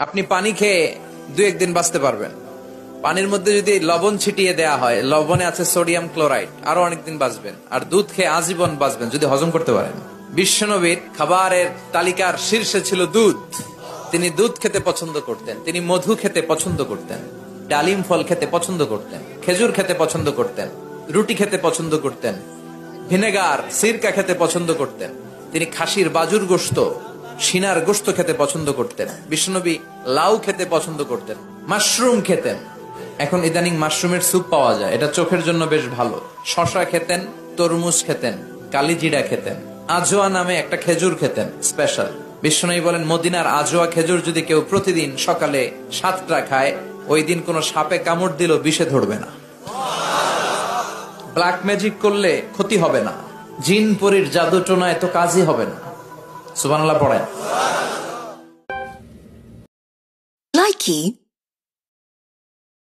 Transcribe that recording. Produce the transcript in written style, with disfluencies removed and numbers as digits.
আপনি পানি খেয়ে 2-1 দিন বাঁচতে পারবেন। পানির মধ্যে যদি লবণ ছিটিয়ে দেয়া হয়, লবণে আছে সোডিয়াম ক্লোরাইড, আরো অনেকদিন বাঁচবেন। আর দুধ খেয়ে আজীবন বাঁচবেন যদি হজম করতে পারেন। বিশ্বনবীর খাবারের তালিকার শীর্ষে ছিল দুধ। তিনি দুধ খেতে পছন্দ করতেন, তিনি মধু খেতে পছন্দ করতেন, ডালিম ফল খেতে পছন্দ করতেন, খেজুর খেতে পছন্দ করতেন, রুটি খেতে পছন্দ করতেন, ভিনেগার সিরকা খেতে পছন্দ করতেন। তিনি খাসির বাজুর গোশত, সিনার গোশত খেতে পছন্দ করতেন। বিশ্বনবী লাউ খেতে পছন্দ করতেন, মাশরুম খেতেন। এখন ইদানিং মাশরুমের স্যুপ পাওয়া যায়, এটা চোখের জন্য বেশ ভালো। শশা খেতেন, তরমুজ খেতেন, কালিজিরা খেতেন, আজোয়া নামে একটা খেজুর খেতেন স্পেশাল। বিশ্বনবী বলেন, মদিনার আজোয়া খেজুর যদি কেউ প্রতিদিন সকালে 7টা খায়, ওই দিন কোন সাপে কামড় দিল বিষে ধরবে না, ব্ল্যাক ম্যাজিক করলে ক্ষতি হবে না, জিন পরীর জাদু টোনায় তো কাজই হবে না। সুবহানাল্লাহ পড়েন। Likey